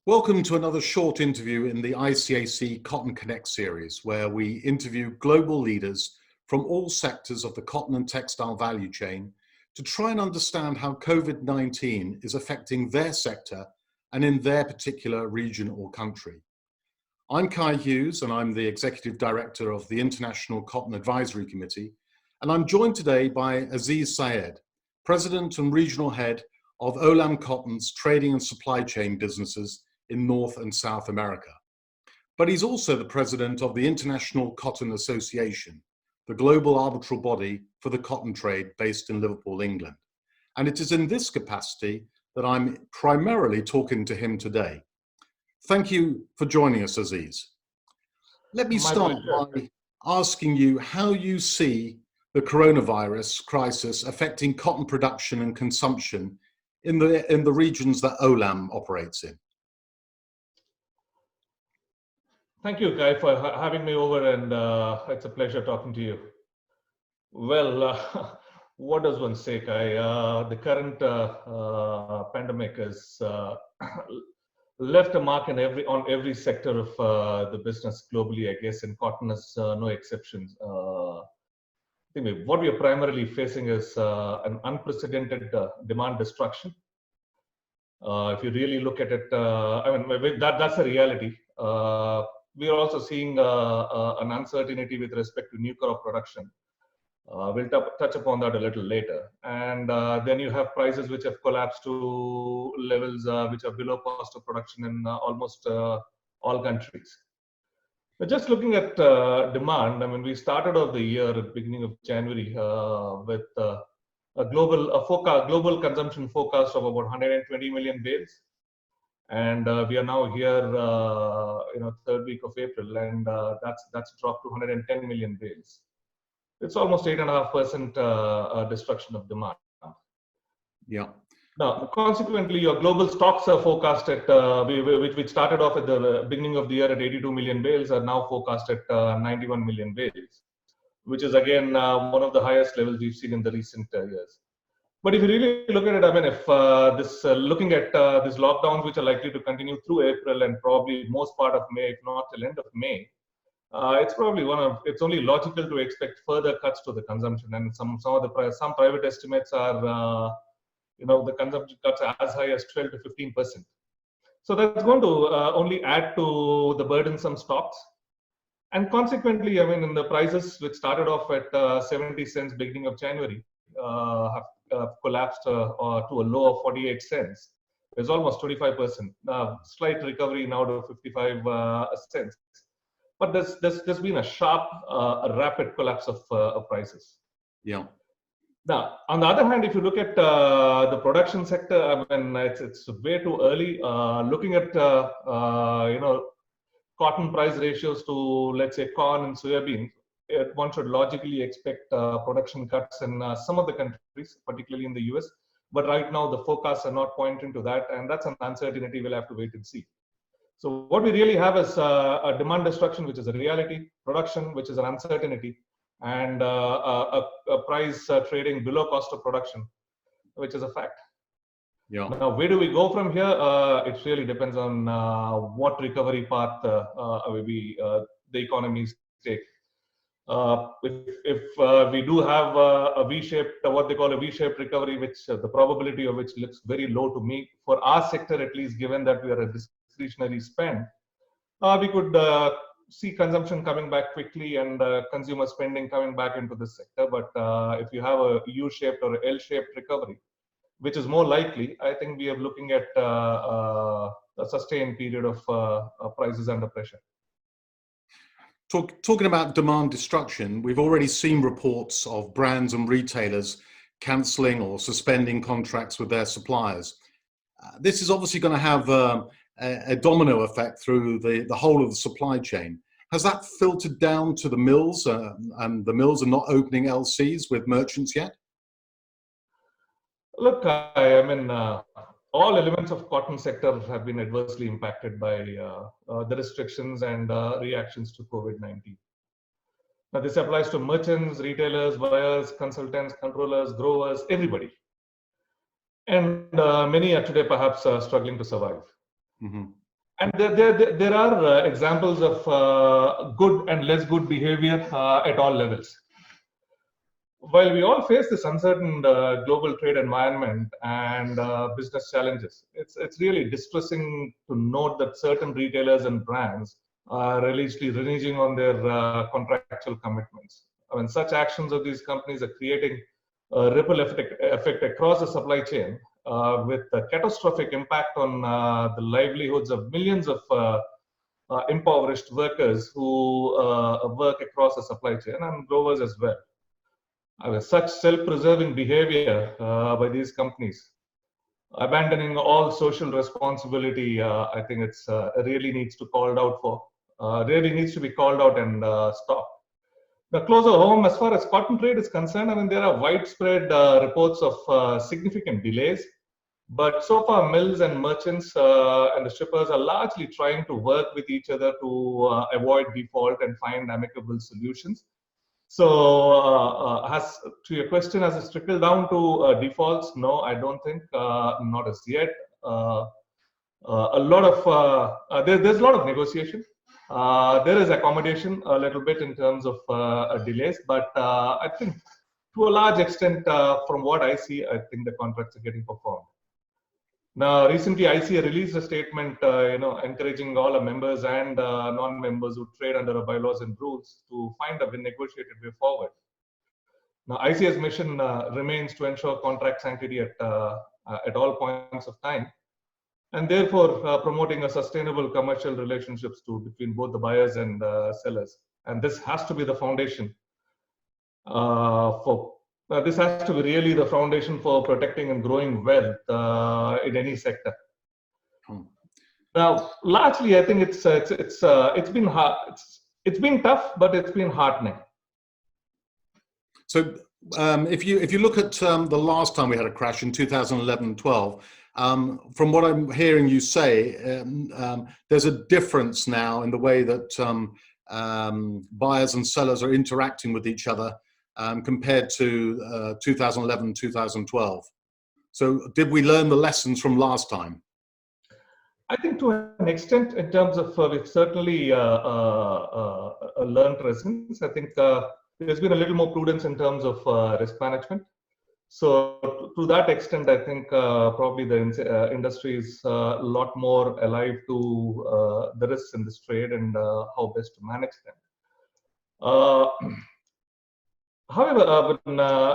Welcome to another short interview in the ICAC Cotton Connect series, where we interview global leaders from all sectors of the cotton and textile value chain to try and understand how COVID-19 is affecting their sector and in their particular region or country. I'm Hughes, and I'm the Executive Director of the International Cotton Advisory Committee, and I'm joined today by Azeez Syed, President and Regional Head of Olam Cotton's trading and supply chain businesses in North and South America. But he's also the president of the International Cotton Association, the global arbitral body for the cotton trade based in Liverpool, England. And it is in this capacity that I'm primarily talking to him today. Thank you for joining us, Azeez. Let me start by asking you how you see the coronavirus crisis affecting cotton production and consumption in the regions that Olam operates in. Thank you, Guy, for having me over, and it's a pleasure talking to you. Well, what does one say, Guy? The current pandemic has left a mark on every sector of the business globally, I guess, and cotton is no exceptions. I think what we are primarily facing is an unprecedented demand destruction. If you really look at it, that's a reality. We are also seeing an uncertainty with respect to new crop production. We'll touch upon that a little later. And then you have prices which have collapsed to levels which are below cost of production in almost all countries. But just looking at demand, we started off the year at the beginning of January with a global consumption forecast of about 120 million bales. And we are now here, third week of April, and that's dropped to 110 million bales. It's almost 8.5% destruction of demand. Yeah. Now, consequently, your global stocks are forecasted, which started off at the beginning of the year at 82 million bales, are now forecast at 91 million bales, which is again one of the highest levels we've seen in the recent years. But if you really look at it, if looking at these lockdowns, which are likely to continue through April and probably most part of May, if not till end of May, it's only logical to expect further cuts to the consumption. And some private estimates are, the consumption cuts are as high as 12 to 15%. So that's going to only add to the burdensome stocks. And consequently, in the prices which started off at 70 cents beginning of January, have collapsed to a low of 48 cents. There's almost 25%. Slight recovery now to 55 cents. But there's been a sharp, rapid collapse of prices. Yeah. Now, on the other hand, if you look at the production sector, it's way too early. Looking at cotton price ratios to, let's say, corn and soybean, one should logically expect production cuts in some of the countries, particularly in the US. But right now, the forecasts are not pointing to that, and that's an uncertainty we'll have to wait and see. So what we really have is a demand destruction, which is a reality, production, which is an uncertainty, and a price trading below cost of production, which is a fact. Yeah. Now, where do we go from here? It really depends on what recovery path the economies take. If we do have a V-shaped, what they call a V-shaped recovery, which the probability of which looks very low to me, for our sector at least, given that we are a discretionary spend, we could see consumption coming back quickly and consumer spending coming back into the sector. But if you have a U-shaped or L-shaped recovery, which is more likely, I think we are looking at a sustained period of prices under pressure. Talking about demand destruction, we've already seen reports of brands and retailers cancelling or suspending contracts with their suppliers. This is obviously going to have a domino effect through the whole of the supply chain. Has that filtered down to the mills, and the mills are not opening LCs with merchants yet? Look, all elements of cotton sector have been adversely impacted by the restrictions and reactions to COVID-19. Now, this applies to merchants, retailers, buyers, consultants, controllers, growers, everybody. And many are today perhaps struggling to survive. Mm-hmm. And there are examples of good and less good behavior at all levels. While we all face this uncertain global trade environment and business challenges, it's really distressing to note that certain retailers and brands are religiously reneging on their contractual commitments. I mean, such actions of these companies are creating a ripple effect across the supply chain with a catastrophic impact on the livelihoods of millions of impoverished workers who work across the supply chain and growers as well. Such self-preserving behavior by these companies, abandoning all social responsibility, I think it's really needs to called out for, really needs to be called out and stopped. Now, closer home, as far as cotton trade is concerned, I mean, there are widespread reports of significant delays, but so far mills and merchants and the shippers are largely trying to work with each other to avoid default and find amicable solutions. So, to your question, has it trickled down to defaults? No, I don't think, not as yet. A lot of there's a lot of negotiation. There is accommodation a little bit in terms of delays, but I think to a large extent, from what I see, I think the contracts are getting performed. Now, recently, ICA released a statement, encouraging all our members and non-members who trade under our bylaws and rules to find a negotiated way forward. Now, ICA's mission remains to ensure contract sanctity at all points of time, and therefore promoting a sustainable commercial relationships between both the buyers and sellers. And this has to be the foundation this has to be really the foundation for protecting and growing wealth in any sector. Now, largely, I think it's been hard. It's been tough, but it's been heartening. So, if you look at the last time we had a crash in 2011-12, from what I'm hearing you say, there's a difference now in the way that buyers and sellers are interacting with each other compared to 2011-2012. So did we learn the lessons from last time? I think to an extent, in terms of, we've certainly learned lessons. I think there's been a little more prudence in terms of risk management. So to that extent, I think probably the industry is a lot more alive to the risks in this trade and how best to manage them. However,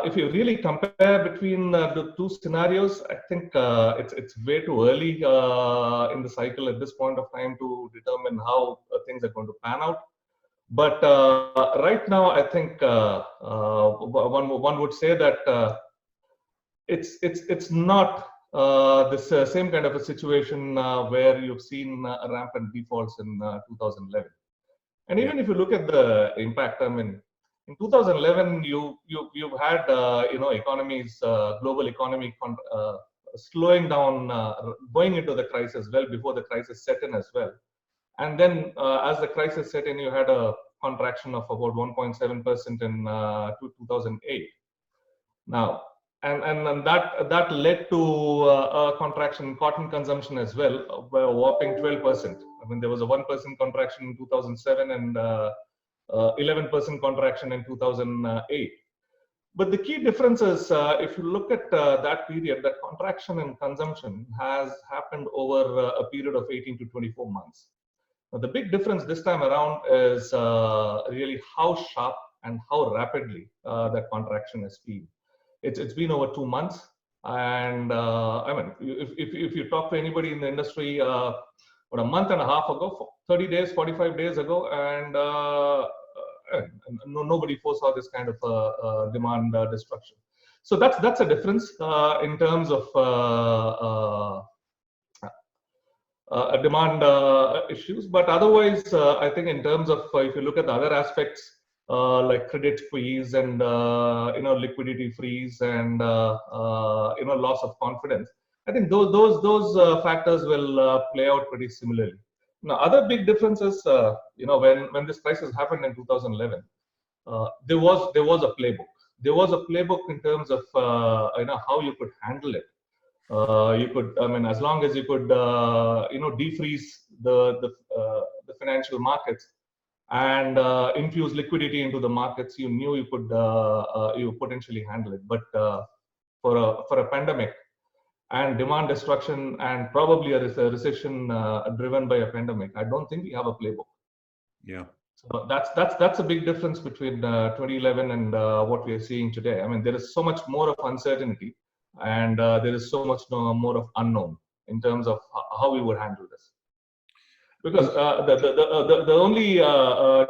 if you really compare between the two scenarios, I think it's way too early in the cycle at this point of time to determine how things are going to pan out. But right now, I think one would say that it's not this same kind of a situation where you've seen rampant defaults in 2011. And even if you look at the impact, I mean, in 2011, you've had economies, global economy slowing down, going into the crisis well before the crisis set in as well. And then as the crisis set in, you had a contraction of about 1.7% in 2008. Now, and that led to a contraction in cotton consumption as well, by a whopping 12%. I mean, there was a 1% contraction in 2007 and 11% contraction in 2008. But the key difference is, if you look at that period, that contraction in consumption has happened over a period of 18 to 24 months. Now, the big difference this time around is really how sharp and how rapidly that contraction has been. It's been over 2 months. And I mean, if you talk to anybody in the industry, about a month and a half ago, 30 days, 45 days ago, and nobody foresaw this kind of demand destruction. So that's a difference in terms of demand issues. But otherwise, I think in terms of if you look at the other aspects like credit freeze and liquidity freeze and loss of confidence, I think those factors will play out pretty similarly. Now, other big differences, when this crisis happened in 2011, there was a playbook. There was a playbook in terms of how you could handle it. You could, I mean, as long as you could, defreeze the financial markets and infuse liquidity into the markets, you knew you could you potentially handle it. But for a pandemic and demand destruction and probably a recession driven by a pandemic, I don't think we have a playbook. Yeah. So that's a big difference between 2011 and what we are seeing today. I mean, there is so much more of uncertainty, and there is so much more of unknown in terms of how we would handle this. Because the only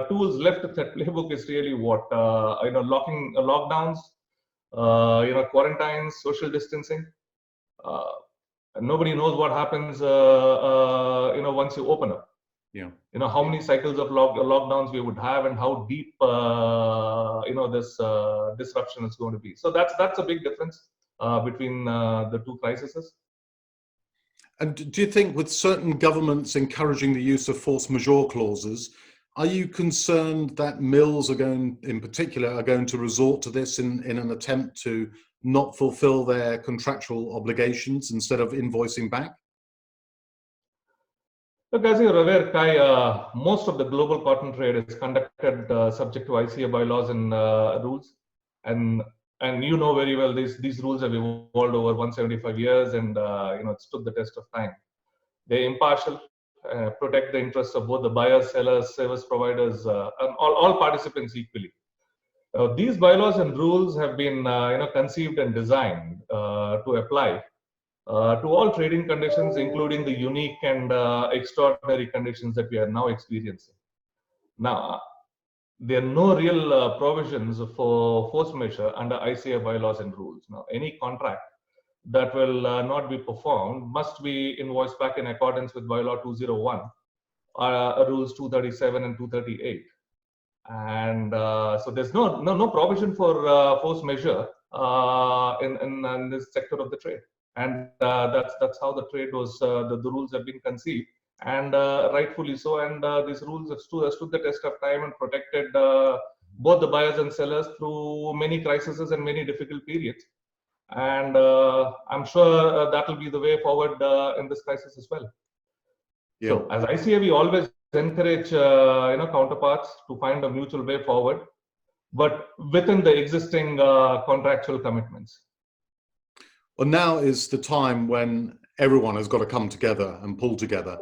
tools left of that playbook is really what lockdowns, quarantines, social distancing. Nobody knows what happens once you open up. Yeah. How many cycles of lockdowns we would have, and how deep this disruption is going to be. So that's a big difference between the two crises. And do you think, with certain governments encouraging the use of force majeure clauses, are you concerned that mills in particular are going to resort to this in an attempt to not fulfill their contractual obligations instead of invoicing back? Look, as you're aware, Kai, most of the global cotton trade is conducted subject to ICA bylaws and rules, and you know very well these rules have evolved over 175 years, and it stood the test of time. They're impartial, protect the interests of both the buyers, sellers, service providers, and all participants equally. These bylaws and rules have been conceived and designed to apply to all trading conditions, including the unique and extraordinary conditions that we are now experiencing. Now, there are no real provisions for force majeure under ICA bylaws and rules. Now, any contract that will not be performed must be invoiced back in accordance with bylaw 201, rules 237 and 238. And so there's no provision for force majeure in this sector of the trade. And that's how the trade was, the rules have been conceived, and rightfully so. And these rules have stood the test of time and protected both the buyers and sellers through many crises and many difficult periods. And I'm sure that will be the way forward in this crisis as well. Yeah. So as ICA, we always encourage counterparts to find a mutual way forward, but within the existing contractual commitments. Well, now is the time when everyone has got to come together and pull together.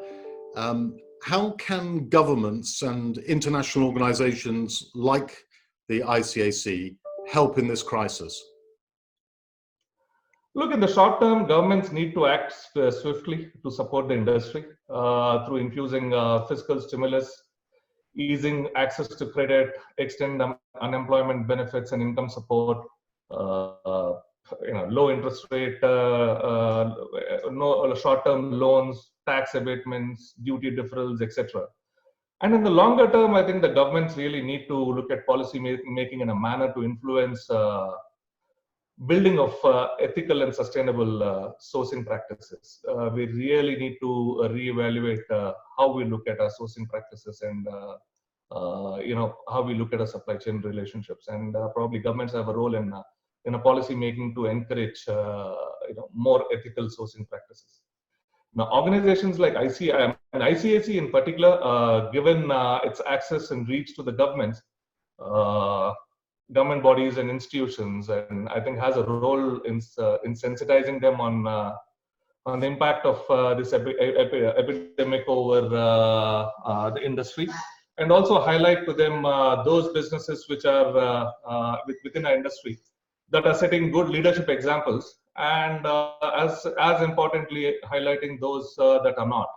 How can governments and international organizations like the ICAC help in this crisis? Look, in the short term, governments need to act swiftly to support the industry through infusing fiscal stimulus, easing access to credit, extend unemployment benefits and income support, low interest rate, no short-term loans, tax abatements, duty deferrals, etc. And in the longer term, I think the governments really need to look at policy making in a manner to influence building of ethical and sustainable sourcing practices. We really need to reevaluate how we look at our sourcing practices and how we look at our supply chain relationships. And probably governments have a role in a policy making to encourage more ethical sourcing practices. Now, organizations like ICA and ICAC in particular, given its access and reach to the governments, government bodies and institutions, and I think has a role in sensitizing them on the impact of this epidemic over the industry, and also highlight to them those businesses which are within our industry that are setting good leadership examples, and as importantly, highlighting those that are not.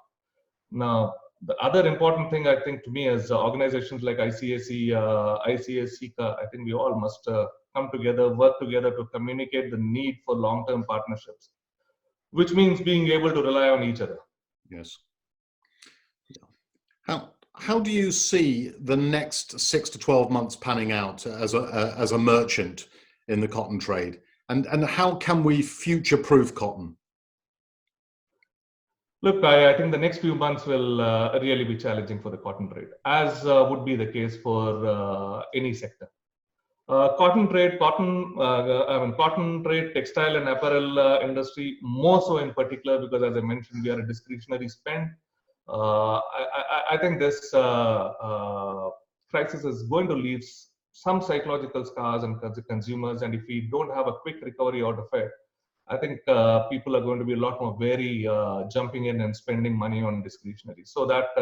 Now, the other important thing I think to me is organizations like ICAC, ICAC, I think we all must come together, work together to communicate the need for long-term partnerships, which means being able to rely on each other. Yes. How do you see the next 6 to 12 months panning out as a merchant in the cotton trade, and how can we future-proof cotton? Look, I think the next few months will really be challenging for the cotton trade, as would be the case for any sector. Cotton trade, textile and apparel industry, more so in particular, because as I mentioned, we are a discretionary spend. I think this crisis is going to leave some psychological scars on consumers, and if we don't have a quick recovery out of it, I think people are going to be a lot more wary jumping in and spending money on discretionary. So that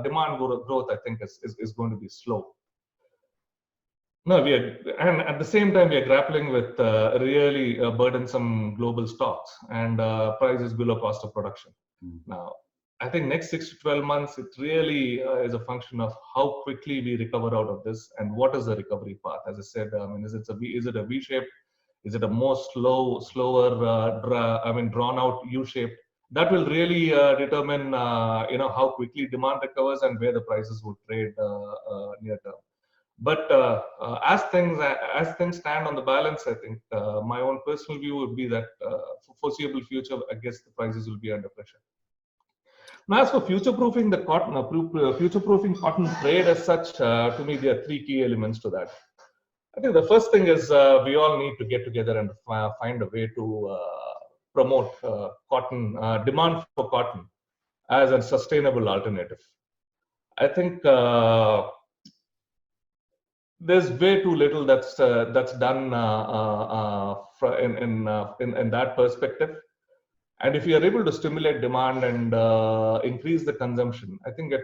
demand growth, I think, is going to be slow. No, and at the same time, we are grappling with really burdensome global stocks and prices below cost of production. Now, I think next 6 to 12 months, it really is a function of how quickly we recover out of this and what is the recovery path. As I said, is it a V-shaped? Is it a more slower, drawn out U-shaped? That will really determine, how quickly demand recovers and where the prices would trade near term. But as things stand on the balance, I think my own personal view would be that for foreseeable future, I guess the prices will be under pressure. Now, as for future-proofing future-proofing cotton trade as such, to me, there are three key elements to that. I think the first thing is we all need to get together and find a way to promote cotton demand for cotton as a sustainable alternative. I think there's way too little that's done in that perspective. And if you are able to stimulate demand and increase the consumption, I think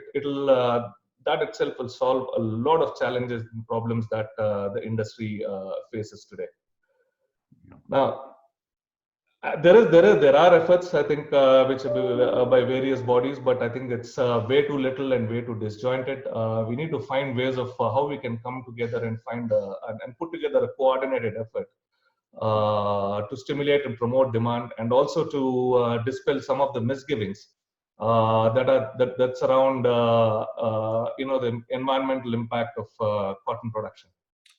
that itself will solve a lot of challenges and problems that the industry faces today. Now, there are efforts, I think, which are by various bodies, but I think it's way too little and way too disjointed. We need to find ways of how we can come together and find and put together a coordinated effort to stimulate and promote demand, and also to dispel some of the misgivings that surround the environmental impact of cotton production.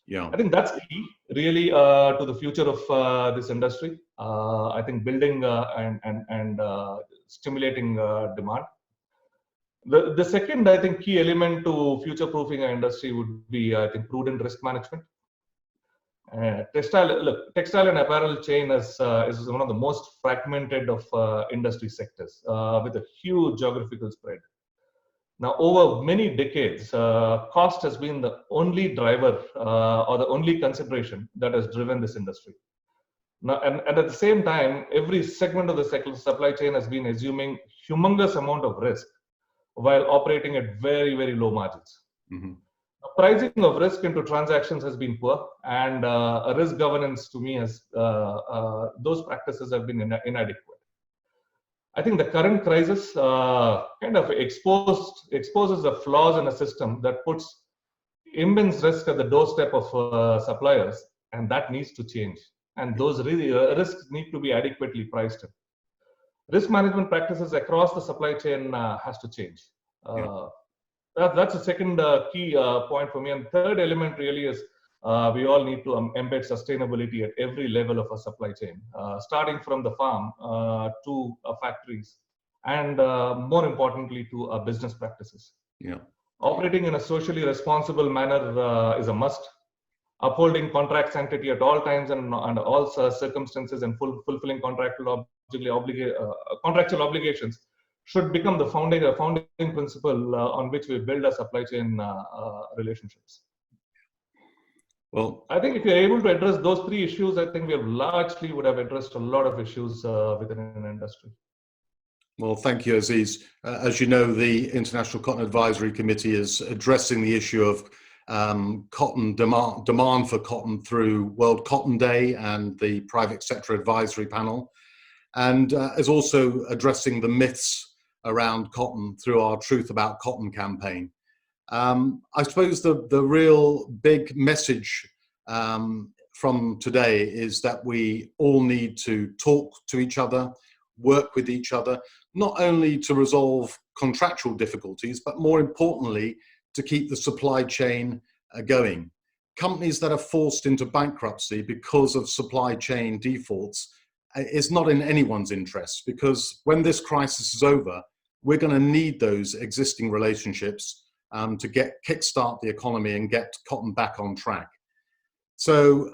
Yeah, I think that's key, really, to the future of this industry. I think building and stimulating demand. The second, I think, key element to future-proofing our industry would be, I think, prudent risk management. Textile and apparel chain is one of the most fragmented of industry sectors, with a huge geographical spread. Now, over many decades, cost has been the only driver or the only consideration that has driven this industry. Now, and at the same time, every segment of the supply chain has been assuming humongous amount of risk while operating at very, very low margins. Mm-hmm. Pricing of risk into transactions has been poor, and risk governance, to me, those practices have been inadequate. I think the current crisis kind of exposes the flaws in a system that puts immense risk at the doorstep of suppliers, and that needs to change. And those risks need to be adequately priced in. Risk management practices across the supply chain has to change. That's the second key point for me. And third element really is we all need to embed sustainability at every level of a supply chain, starting from the farm to factories, and more importantly, to business practices. Yeah. Operating in a socially responsible manner is a must. Upholding contract sanctity at all times and all circumstances, and fulfilling contractual obligations should become the founding principle on which we build our supply chain relationships. Well, I think if you're able to address those three issues, I think we would have addressed a lot of issues within an industry. Well, thank you, Azeez. As you know, the International Cotton Advisory Committee is addressing the issue of cotton demand for cotton through World Cotton Day and the Private Sector Advisory Panel, and is also addressing the myths around cotton through our Truth About Cotton campaign. I suppose the real big message from today is that we all need to talk to each other, work with each other, not only to resolve contractual difficulties, but more importantly, to keep the supply chain going. Companies that are forced into bankruptcy because of supply chain defaults is not in anyone's interest, because when this crisis is over, we're going to need those existing relationships to kickstart the economy and get cotton back on track. So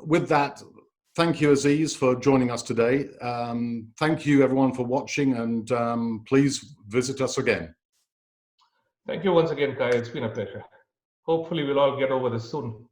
with that, thank you, Azeez, for joining us today. Thank you, everyone, for watching, and please visit us again. Thank you once again, Kai. It's been a pleasure. Hopefully, we'll all get over this soon.